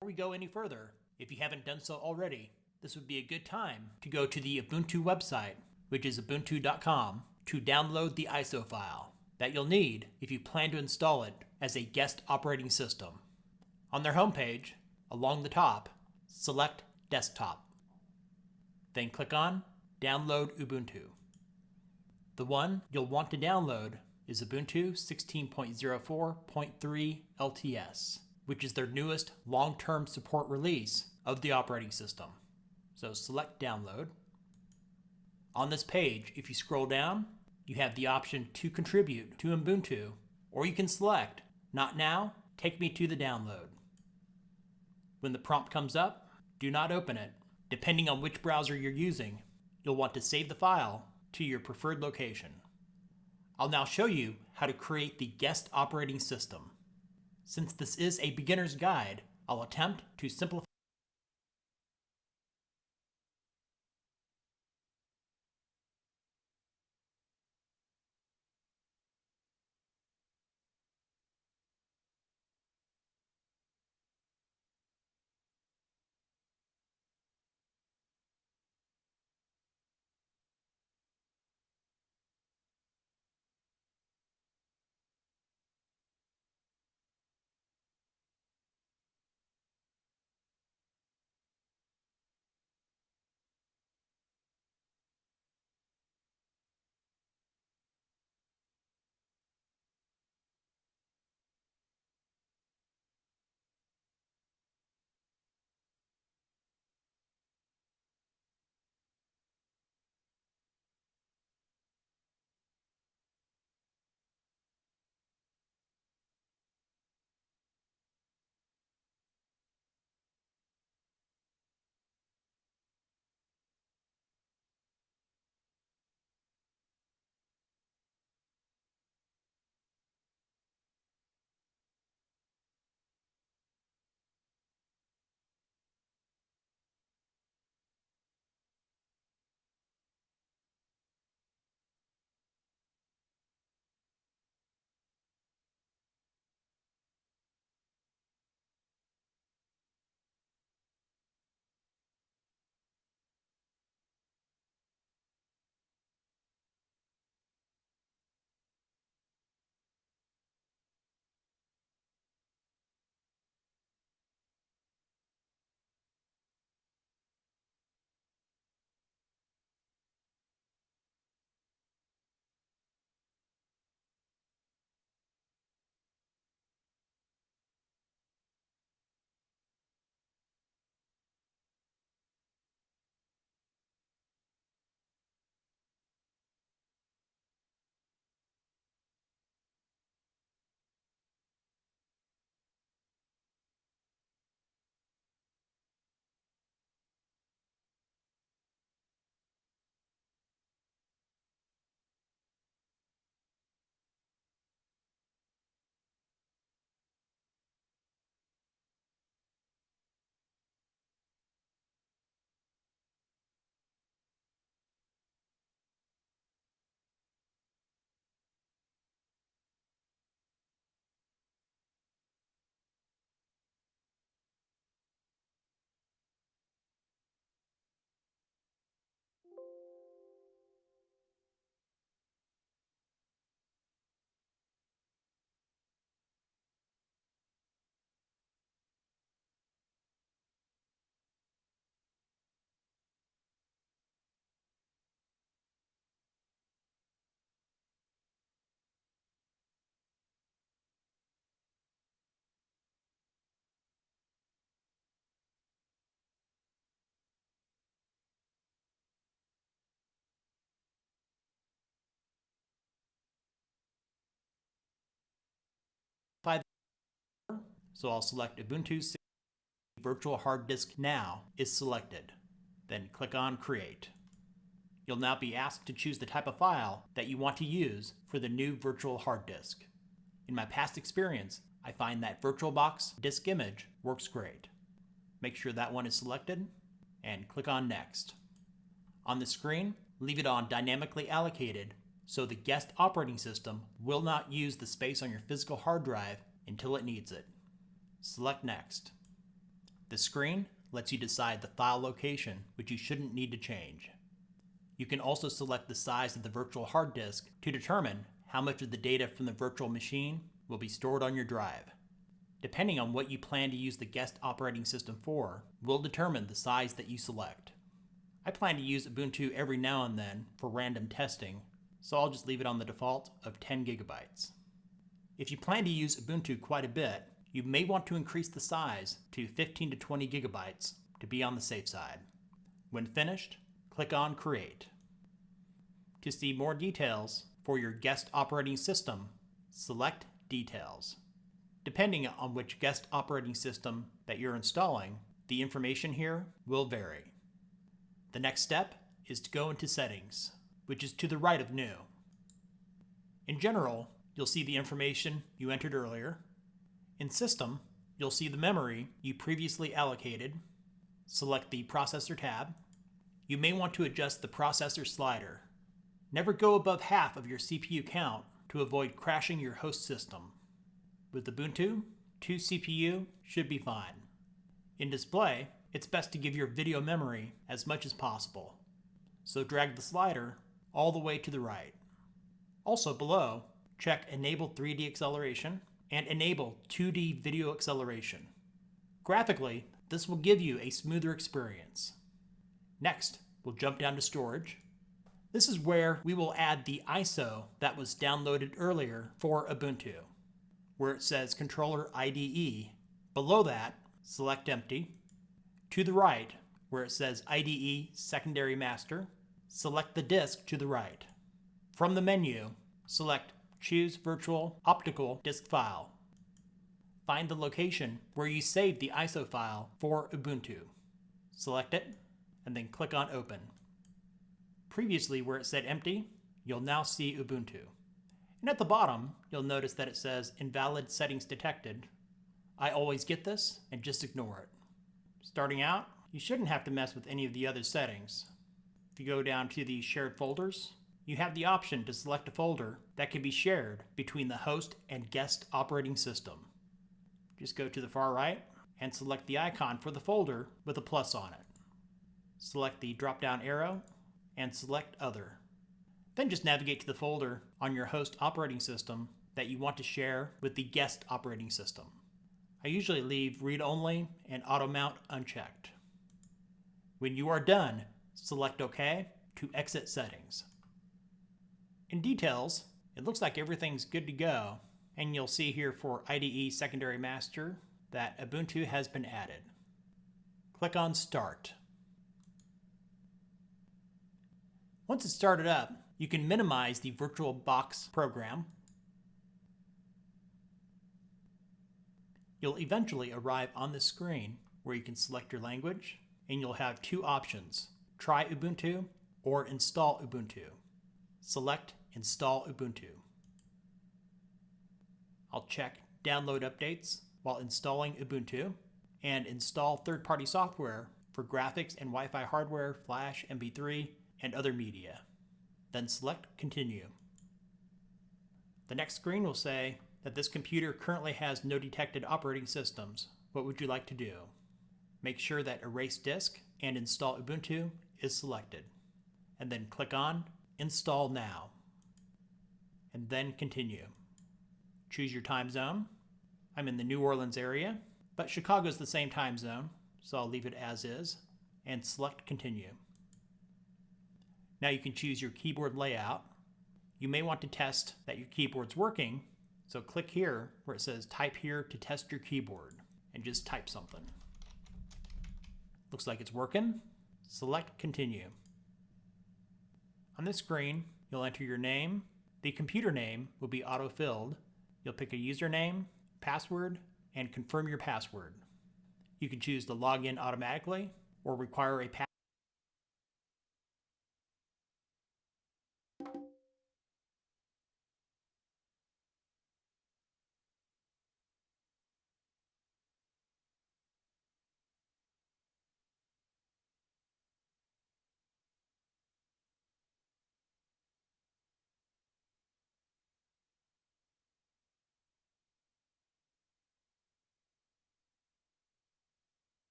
Before we go any further, if you haven't done so already, this would be a good time to go to the Ubuntu website, which is ubuntu.com, to download the ISO file that you'll need if you plan to install it as a guest operating system. On their homepage, along the top, select Desktop. Then click on Download Ubuntu. The one you'll want to download is Ubuntu 16.04.3 LTS, which is their newest long-term support release of the operating system. So select Download. On this page, if you scroll down, you have the option to contribute to Ubuntu, or you can select Not Now, Take Me to the Download. When the prompt comes up, do not open it. Depending on which browser you're using, you'll want to save the file to your preferred location. I'll now show you how to create the guest operating system. Since this is a beginner's guide, I'll attempt to simplify the so I'll select Ubuntu 16 Virtual Hard Disk Now is selected. Then click on Create. You'll now be asked to choose the type of file that you want to use for the new virtual hard disk. In my past experience, I find that VirtualBox disk image works great. Make sure that one is selected and click on Next. On the screen, leave it on Dynamically Allocated so the guest operating system will not use the space on your physical hard drive until it needs it. Select Next. The screen lets you decide the file location, which you shouldn't need to change. You can also select the size of the virtual hard disk to determine how much of the data from the virtual machine will be stored on your drive. Depending on what you plan to use the guest operating system for, will determine the size that you select. I plan to use Ubuntu every now and then for random testing, so I'll just leave it on the default of 10 gigabytes. If you plan to use Ubuntu quite a bit, you may want to increase the size to 15 to 20 gigabytes to be on the safe side. When finished, click on Create. To see more details for your guest operating system, select Details. Depending on which guest operating system that you're installing, the information here will vary. The next step is to go into Settings, which is to the right of New. In general, you'll see the information you entered earlier. In System, you'll see the memory you previously allocated. Select the Processor tab. You may want to adjust the processor slider. Never go above half of your CPU count to avoid crashing your host system. With Ubuntu, 2 CPU should be fine. In Display, it's best to give your video memory as much as possible. So drag the slider all the way to the right. Also below, check Enable 3D Acceleration and Enable 2D Video Acceleration. Graphically, this will give you a smoother experience. Next, we'll jump down to Storage. This is where we will add the ISO that was downloaded earlier for Ubuntu, where it says Controller IDE. Below that, select Empty. To the right, where it says IDE Secondary Master, select the disk to the right. From the menu, select Choose Virtual Optical Disk File. Find the location where you saved the ISO file for Ubuntu. Select it, and then click on Open. Previously, where it said Empty, you'll now see Ubuntu. And at the bottom, you'll notice that it says Invalid Settings Detected. I always get this and just ignore it. Starting out, you shouldn't have to mess with any of the other settings. If you go down to the Shared Folders, you have the option to select a folder that can be shared between the host and guest operating system. Just go to the far right and select the icon for the folder with a plus on it. Select the drop-down arrow and select Other. Then just navigate to the folder on your host operating system that you want to share with the guest operating system. I usually leave Read Only and Auto Mount unchecked. When you are done, select OK to exit settings. In Details, it looks like everything's good to go, and you'll see here for IDE Secondary Master that Ubuntu has been added. Click on Start. Once it's started up, you can minimize the VirtualBox program. You'll eventually arrive on this screen where you can select your language, and you'll have two options: Try Ubuntu or Install Ubuntu. Select Install Ubuntu. I'll check Download Updates while installing Ubuntu and install third-party software for graphics and Wi-Fi hardware, Flash, MP3, and other media. Then select Continue. The next screen will say that this computer currently has no detected operating systems. What would you like to do? Make sure that Erase Disk and Install Ubuntu is selected, and then click on Install Now, and then Continue. Choose your time zone. I'm in the New Orleans area, but Chicago's the same time zone, so I'll leave it as is, and select Continue. Now you can choose your keyboard layout. You may want to test that your keyboard's working, so click here where it says Type here to test your keyboard, and just type something. Looks like it's working. Select Continue. On this screen, you'll enter your name. The computer name will be auto-filled. You'll pick a username, password, and confirm your password. You can choose to log in automatically or require a password.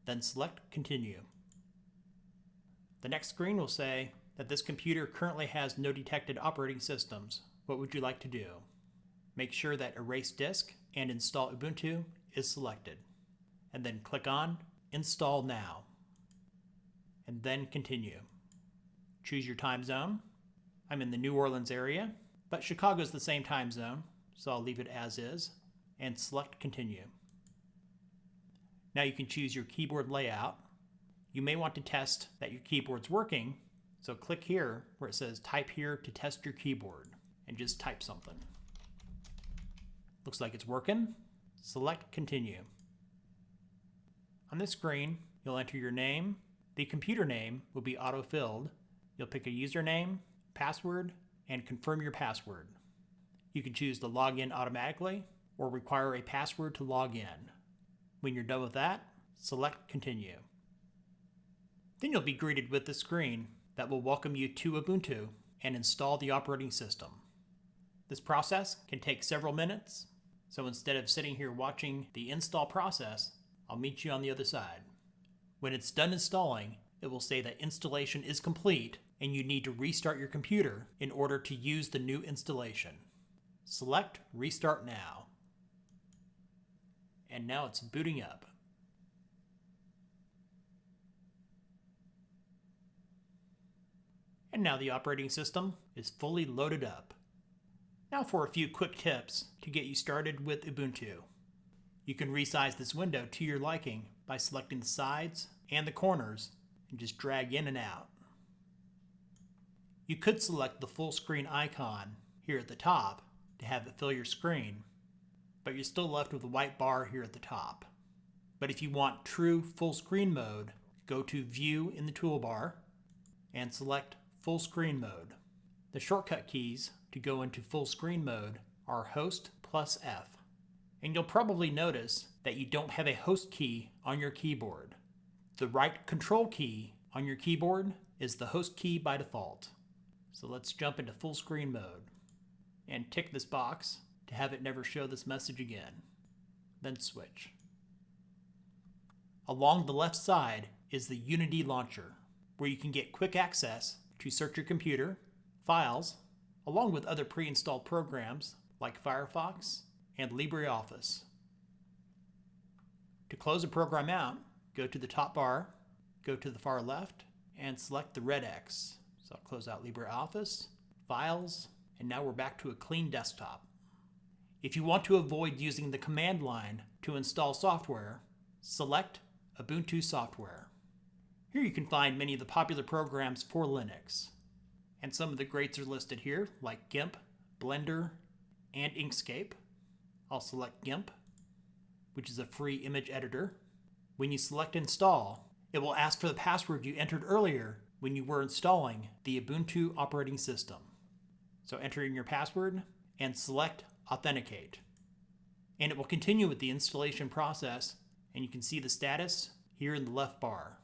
then select Continue. The next screen will say that this computer currently has no detected operating systems. What would you like to do? Make sure that Erase Disk and Install Ubuntu is selected, and then click on Install Now, and then Continue. Choose your time zone. I'm in the New Orleans area, but Chicago's the same time zone, so I'll leave it as is, and select Continue. Now you can choose your keyboard layout. You may want to test that your keyboard's working, so click here where it says Type here to test your keyboard, and just type something. Looks like it's working. Select Continue. On this screen, you'll enter your name. The computer name will be auto-filled. You'll pick a username, password, and confirm your password. You can choose to log in automatically or require a password to log in. When you're done with that, select Continue. Then you'll be greeted with the screen that will welcome you to Ubuntu and install the operating system. This process can take several minutes, so instead of sitting here watching the install process, I'll meet you on the other side. When it's done installing, it will say that installation is complete and you need to restart your computer in order to use the new installation. Select Restart Now. And now it's booting up. And now the operating system is fully loaded up. Now for a few quick tips to get you started with Ubuntu. You can resize this window to your liking by selecting the sides and the corners and just drag in and out. You could select the full screen icon here at the top to have it fill your screen, but you're still left with a white bar here at the top. But if you want true full screen mode, go to View in the toolbar and select Full Screen Mode. The shortcut keys to go into full screen mode are Host plus F. And you'll probably notice that you don't have a host key on your keyboard. The right control key on your keyboard is the host key by default. So let's jump into full screen mode and tick this box to have it never show this message again. Then switch. Along the left side is the Unity launcher, where you can get quick access to search your computer, files, along with other pre-installed programs like Firefox and LibreOffice. To close a program out, go to the top bar, go to the far left, and select the red X. So I'll close out LibreOffice, Files, and now we're back to a clean desktop. If you want to avoid using the command line to install software, select Ubuntu Software. Here you can find many of the popular programs for Linux. And some of the greats are listed here, like GIMP, Blender, and Inkscape. I'll select GIMP, which is a free image editor. When you select Install, it will ask for the password you entered earlier when you were installing the Ubuntu operating system. So enter in your password and select Authenticate. And it will continue with the installation process, and you can see the status here in the left bar.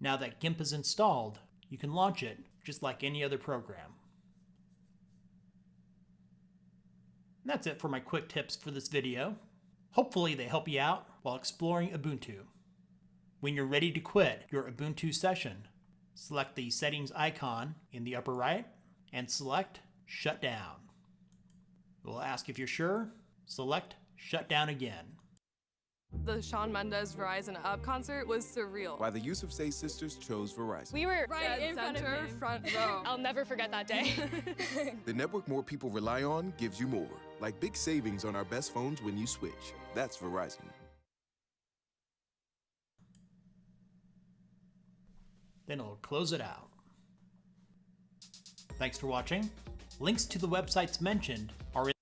Now that GIMP is installed, you can launch it just like any other program. And that's it for my quick tips for this video. Hopefully they help you out while exploring Ubuntu. When you're ready to quit your Ubuntu session, select the settings icon in the upper right and select Shut Down. It will ask if you're sure, select Shut Down again. The Shawn Mendes Verizon Up concert was surreal. Why the Yusuf sisters chose Verizon. We were Right in front of me. Front row. I'll never forget that day. The network more people rely on gives you more. Like big savings on our best phones when you switch. That's Verizon. Then it'll close it out. Thanks for watching. Links to the websites mentioned are in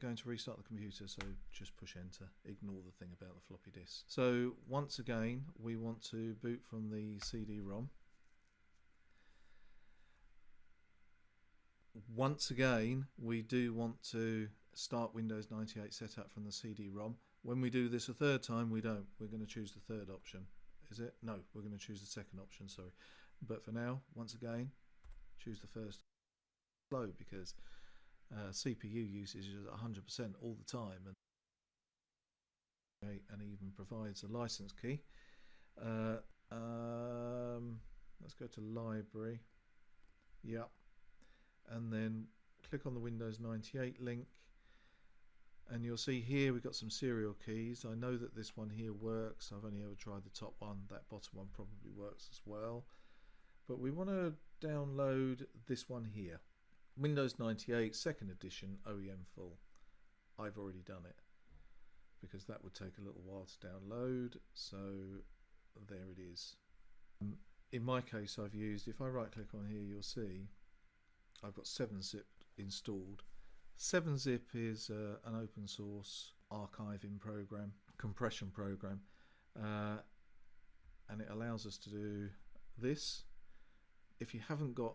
going to restart the computer, so just push enter. Ignore the thing about the floppy disk. So once again, we want to boot from the CD-ROM. Once again, we do want to start Windows 98 setup from the CD-ROM. When we do this a third time, we don't. We're going to choose the third option. Is it? No, we're going to choose the second option, sorry. But for now, once again, choose the first. Slow, because CPU usage is at 100% all the time, and even provides a license key. Let's go to library. Yep. And then click on the Windows 98 link, and you'll see here we've got some serial keys. I know that this one here works. I've only ever tried the top one. That bottom one probably works as well, but we want to download this one here, Windows 98 second edition OEM full. I've already done it because that would take a little while to download, so there it is. In my case, I've used, if I right click on here, you'll see I've got 7-zip installed. 7-zip is an open source archiving program, compression program, and it allows us to do this. If you haven't got